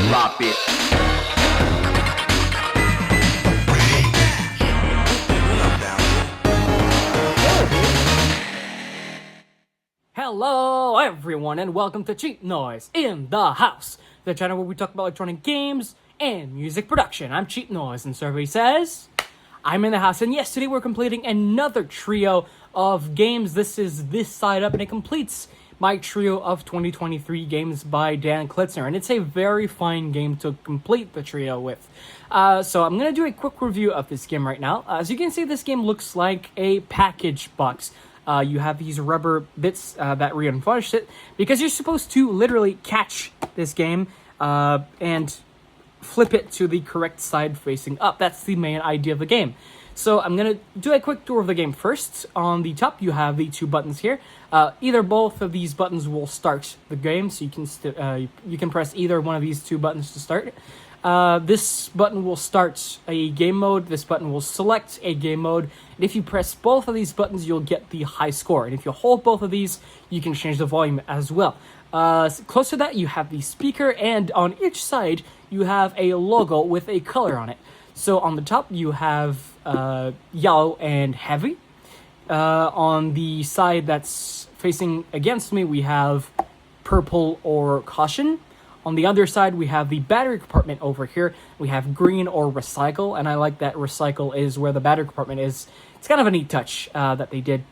drop it. Hello everyone and welcome to Cheap Noise in the House, the channel where we talk about electronic games and music production. I'm Cheap Noise and Survey says I'm in the house, and yes, today we're completing another trio of games. This is This Side Up and it completes my trio of 2023 games by Dan Klitzner, and it's a very fine game to complete the trio with. So I'm going to do a quick review of this game right now. As you can see, this game looks like a package box. You have these rubber bits that reinforce it, because you're supposed to literally catch this game and flip it to the correct side facing up. That's the main idea of the game. So I'm going to do a quick tour of the game first. On the top, you have the two buttons here. Either both of these buttons will start the game, so you can press either one of these two buttons to start. This button will start a game mode. This button will select a game mode. And if you press both of these buttons, you'll get the high score. And if you hold both of these, you can change the volume as well. Close to that, you have the speaker, and on each side, you have a logo with a color on it. So on the top, you have yellow and heavy. On the side that's facing against me, we have purple or caution. On the other side, we have the battery compartment over here. We have green or recycle, and I like that recycle is where the battery compartment is. It's kind of a neat touch that they did.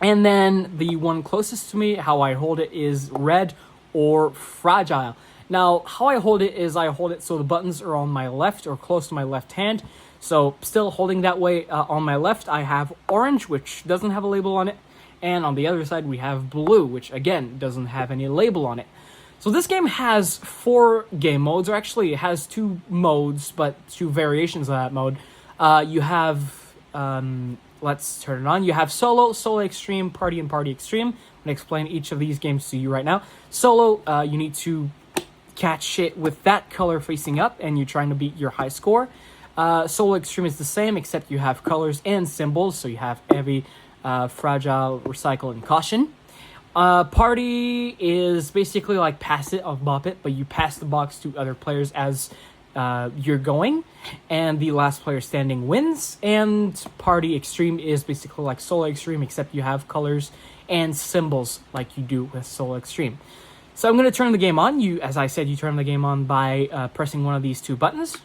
And then the one closest to me, how I hold it, is red or fragile. Now, how I hold it is I hold it so the buttons are on my left or close to my left hand. So still holding that way. On my left, I have orange, which doesn't have a label on it. And on the other side, we have blue, which again doesn't have any label on it. So this game has 4 game modes, or actually it has 2 modes, but 2 variations of that mode. You have, let's turn it on. You have Solo, Solo Extreme, Party, and Party Extreme. I'm going to explain each of these games to you right now. Solo, you need to catch it with that color facing up, and you're trying to beat your high score. Solo Extreme is the same, except you have colors and symbols, so you have heavy, fragile, recycle, and caution. Party is basically like pass it or bop it, but you pass the box to other players as you're going, and the last player standing wins. And Party Extreme is basically like Solo Extreme, except you have colors and symbols like you do with Solo Extreme. So I'm going to turn the game on. As I said, you turn the game on by pressing one of these 2 buttons.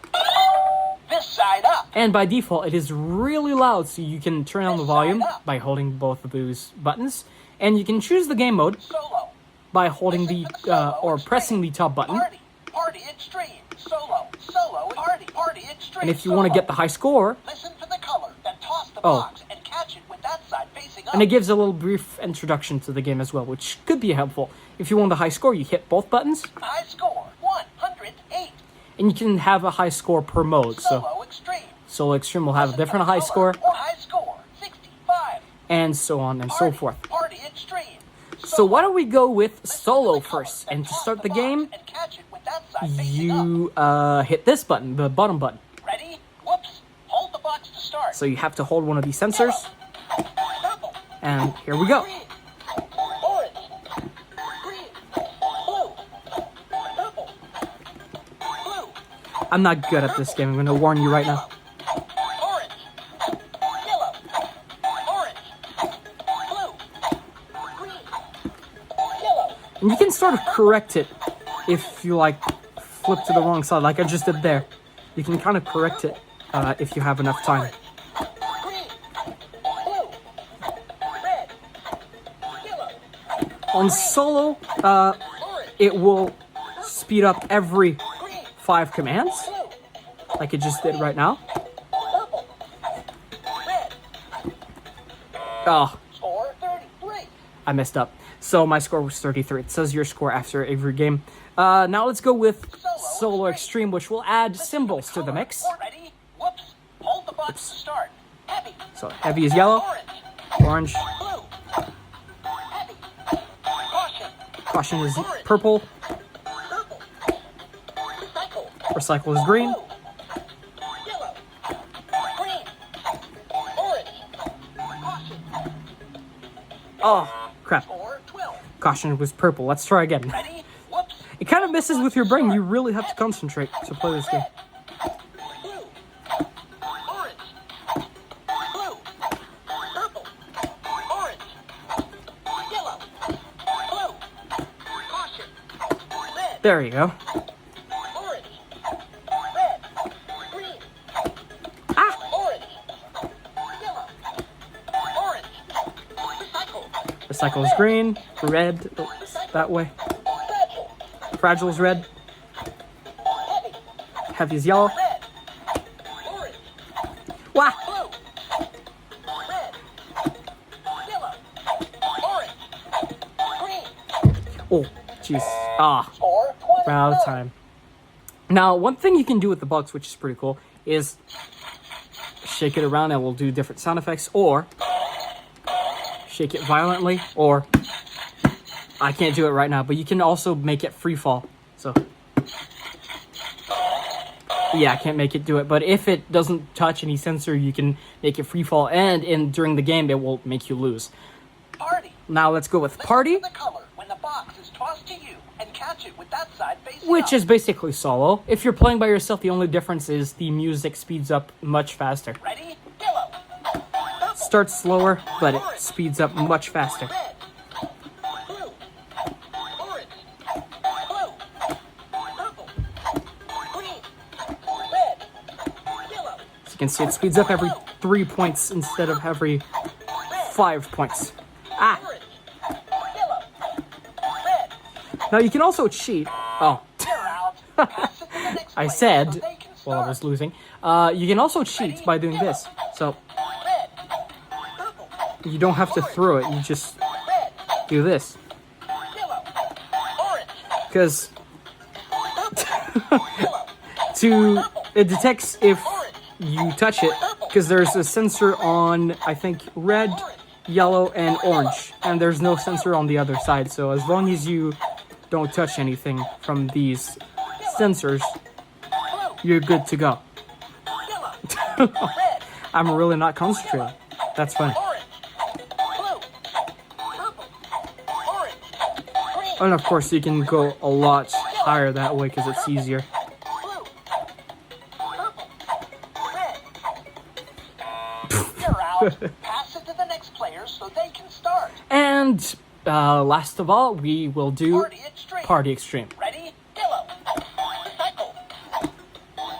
This side up. And by default, it is really loud, so you can turn on the volume by holding both of those buttons. And you can choose the game mode Solo. by holding the or pressing the top button. Party. Party extreme. Solo. Solo. Party. Party extreme. And if you want to get the high score, Listen for the color, then toss the box and catch it with that side facing up. and it gives a little brief introduction to the game as well, which could be helpful. If you want the high score, you hit both buttons, High score 108. and you can have a high score per mode. So Solo extreme. Solo Extreme will have a different high score, Or high score 65. and so on and so forth. Party extreme. So why don't we go with Solo first? And to start the game, and catch it with that side facing up. you hit this button, the bottom button. Ready? Whoops. Hold the box to start. So you have to hold one of these sensors, Purple. and here we go. Green. Orange. Green. Blue. Purple. Blue. I'm not good at this game, I'm going to warn you right now. Orange. Yellow. Orange. Blue. Green. Yellow. And you can sort of correct it if you, like, flip to the wrong side, like I just did there. You can kind of correct it if you have enough time. Green. Blue. Red. Yellow. On Solo, it will speed up every 5 commands, Blue. like it just did right now. Purple. Red. Oh, Score 33. I messed up. So my score was 33. It says your score after every game. Now let's go with Solo Extreme, which will add symbols to the mix. Ready? Whoops. Hold the box to start. Heavy. So heavy is yellow, Orange. orange, Blue. Heavy. Caution. caution is purple, Purple. Recycle. recycle is green, Blue. Yellow. Green. Orange. Caution. oh crap, Score 12. caution was purple. Let's try again. Ready? Whoops. It kind of this is with your brain. You really have to concentrate to play this game. Blue. Orange. Blue. Purple. Orange. Yellow. Blue. Caution. Red. There you go. Orange. Red. Green. Ah! Orange. Yellow. Orange. Recycle. Recycle is green, red, that way. Fragile. Fragile is red, Heavy. heavy is yellow. Red. Orange. Wah! Blue. Red. Yellow. Orange. Green. Oh, jeez. Ah, Score ran out of time. Now, one thing you can do with the box, which is pretty cool, is shake it around and we'll do different sound effects, or shake it violently, or I can't do it right now, but you can also make it free fall. So yeah, I can't make it do it, but if it doesn't touch any sensor, you can make it free fall, and during the game it will make you lose. Party. Now let's go with party, Listen to the color when the box is tossed to you and catch it with that side facing which up. is basically solo. If you're playing by yourself, the only difference is the music speeds up much faster. Ready? Yellow. Purple. Starts slower, but it speeds up much faster. Red. Blue. Orange. Blue. Purple. Green. Red. Yellow. As you can see, it speeds up every 3 points instead of every 5 points. Ah! Orange. Yellow. Red. Now you can also cheat. Oh, You're out. Pass it to the next I player said so they can while I was start. losing. You can also cheat by doing this. So Red. Purple. you don't have to throw it. You just Red. do this. Yellow. Orange. Because Yellow. it detects if you touch it. Because there's a sensor on, I think, red, yellow, and orange. And there's no sensor on the other side. So as long as you don't touch anything from these sensors, Blue. you're good to go. Yellow. Red. I'm really not concentrating. That's fine. Orange. Blue. Purple. Orange. Green. And of course, you can go a lot higher that way because it's easier. Blue. Purple. Red. You're out. Pass it to the next player so they can start. And last of all, we will do Party extreme. Party Extreme. Ready? Yellow. Recycle.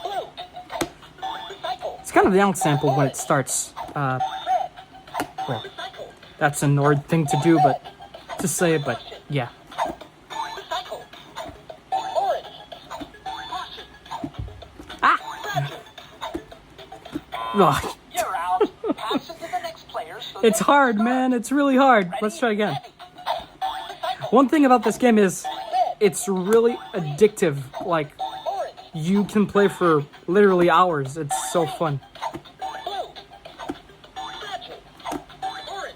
Blue. Recycle. It's kind of the out sample when it starts. Red. Well, Recycle. that's an odd thing to do, but to say, but yeah. Recycle. Orange. Caution. Ah! Ugh. You're out. Pass it to the next player so It's they hard, can start. man. It's really hard. Ready? Let's try again. Heavy. Recycle. One thing about this game is Red. it's really addictive. Like, Orange. you can play for literally hours. It's so fun. Blue. Fragile. Orange.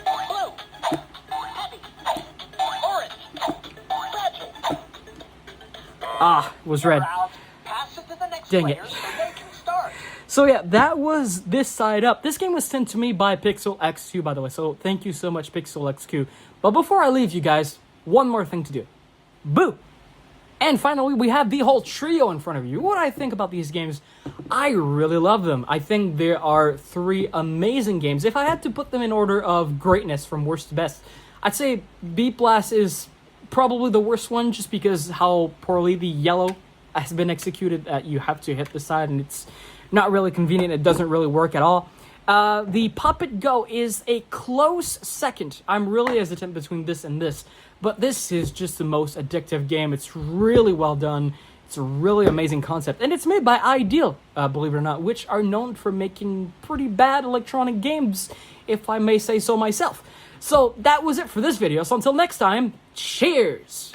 Blue. Heavy. Orange. Fragile. Ah, it was red. You're out. Pass it to the next Dang player it. so they can start. So yeah, that was this side up. This game was sent to me by Pixel XQ, by the way. So thank you so much, Pixel XQ. But before I leave you guys, one more thing to do. Boo! And finally, we have the whole trio in front of you. What I think about these games, I really love them. I think there are 3 amazing games. If I had to put them in order of greatness from worst to best, I'd say Beat Blast is probably the worst one just because how poorly the yellow has been executed. You have to hit the side and it's not really convenient. It doesn't really work at all. The Puppet Go is a close second. I'm really hesitant between this and this, but this is just the most addictive game. It's really well done. It's a really amazing concept, and it's made by Ideal, believe it or not, which are known for making pretty bad electronic games, if I may say so myself. So that was it for this video. So until next time, cheers!